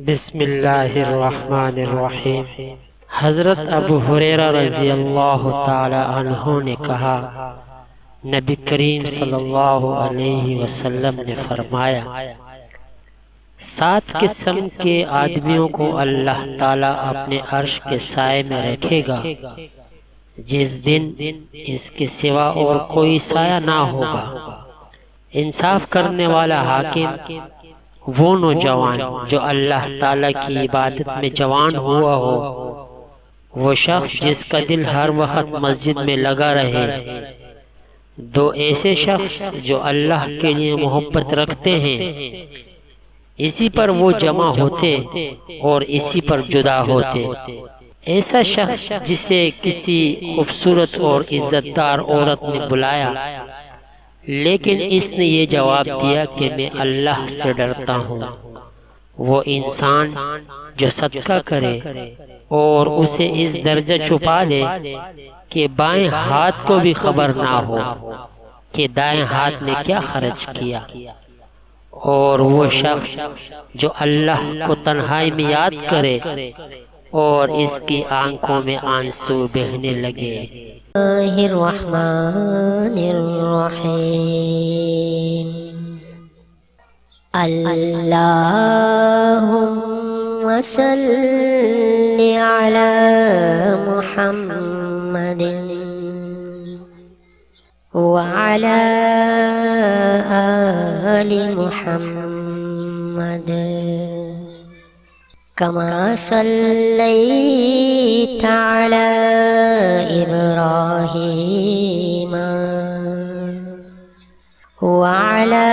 بسم اللہ الرحمن الرحیم۔ حضرت ابو ہریرہ رضی اللہ تعالی عنہ نے کہا، نبی کریم صلی اللہ علیہ وسلم نے فرمایا، 7 قسم کے آدمیوں کو اللہ تعالی اپنے عرش کے سائے میں رکھے گا جس دن اس کے سوا اور کوئی سایہ نہ ہوگا۔ انصاف کرنے والا حاکم، وہ نوجوان جو اللہ تعالیٰ کی عبادت میں جوان ہوا ہو، وہ شخص جس کا دل ہر وقت مسجد میں لگا رہے، 2 ایسے شخص جو اللہ کے لیے محبت رکھتے ہیں، اسی پر وہ جمع ہوتے اور اسی پر جدا ہوتے۔ ایسا شخص جسے کسی خوبصورت اور عزت دار عورت نے بلایا لیکن اس نے یہ جواب دیا کہ میں اللہ سے ڈرتا ہوں۔ وہ انسان جو صدقہ کرے اور اسے اس درجہ چھپا لے کہ بائیں ہاتھ کو بھی خبر نہ ہو کہ دائیں ہاتھ نے کیا خرچ کیا، اور وہ شخص جو اللہ کو تنہائی میں یاد کرے اور اس کی آنکھوں میں آنسو بہنے لگے۔ اللہ الرحمن الرحیم۔ اللہم صلی علی محمد وعلی آل محمد كما صليت على إبراهيم وعلى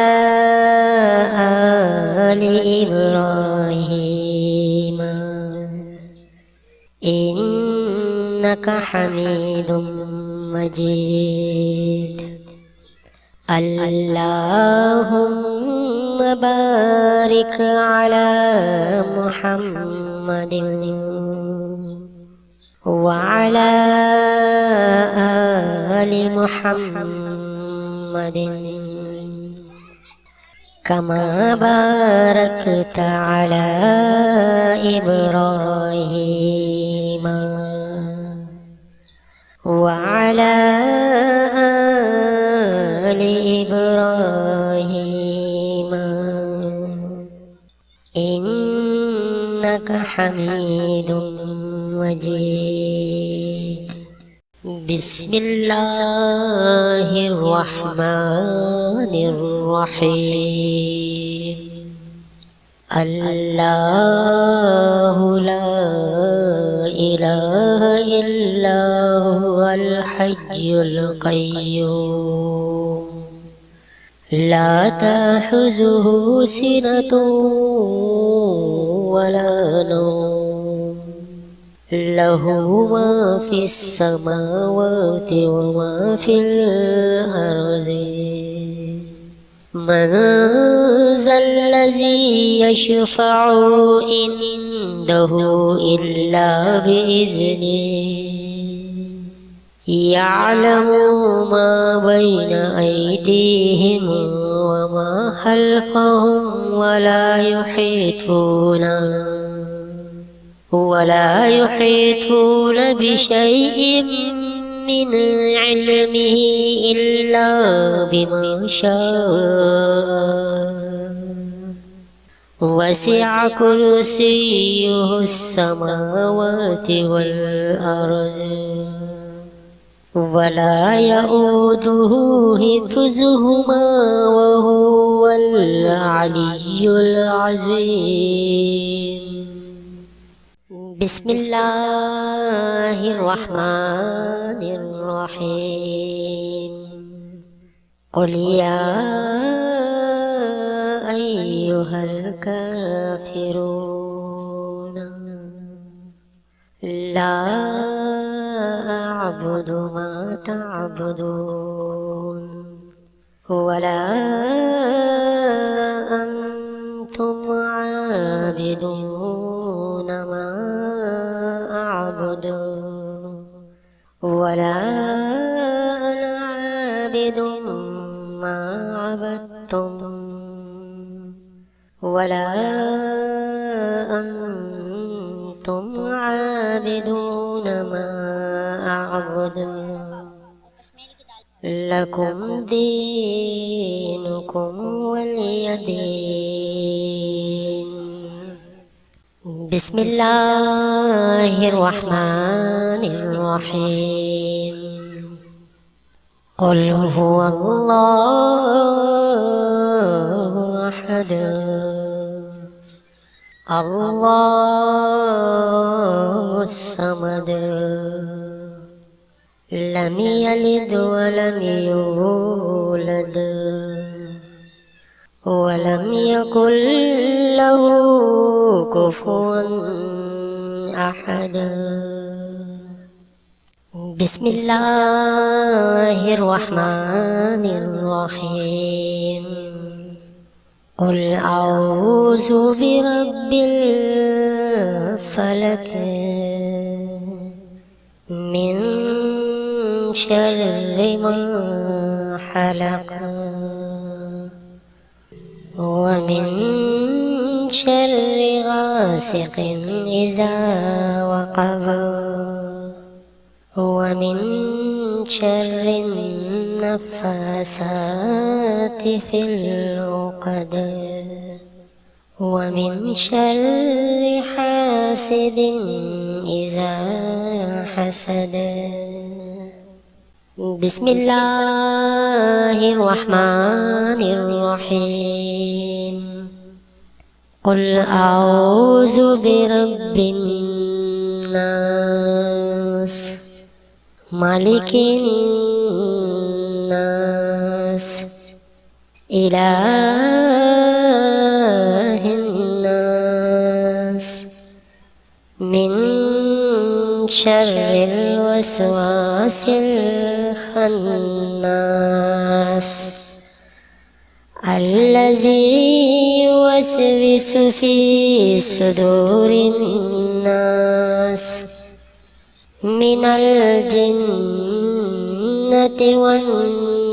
آل إبراهيم إنك حميد مجيد۔ اللهم بارك على محمد وعلى آل محمد كما باركت على إبراهيم وعلى آل إبراهيم إنك حميد مجيد۔ بسم الله الرحمن الرحيم۔ الله لا إله إلا هو الحي القيوم، لا تأخذه سنة ولا نوم، له ما في السماوات وما في الأرض، من ذا الذي يشفع عنده إلا بإذنه، يعلم ما بين أيديهم وما خلفهم ولا يحيطون بشيء من علمه إلا بما شاء، وسع كرسيه السماوات والأرض ولا يؤوده حفظهما وهو العلي العظيم۔ بسم اللہ الرحمن الرحیم۔ قل یا ایہا الکافرون لا اعبد ما تعبدون ولا انتم عابدون ما أعبد ولا أنا عابد ما عبدتم ولا عابدون ما أعبد لكم دينكم ولي دين. بسم الله الرحمن الرحيم. قل هو الله أحد الله الصمد لم يلد ولم يولد ولم يكن له كفوا أحد. بسم الله الرحمن الرحيم. قل أعوذ برب الفلق من شر ما خلق ومن شر غاسق إذا وقب ومن شر النفاثات في العقد ومن شر حاسد إذا حسد. بسم الله الرحمن الرحيم. قل أعوذ برب الناس مالك الناس إله الناس من شر الوسواس الخناس الذي يوسوس في صدور الناس من الجنة والناس.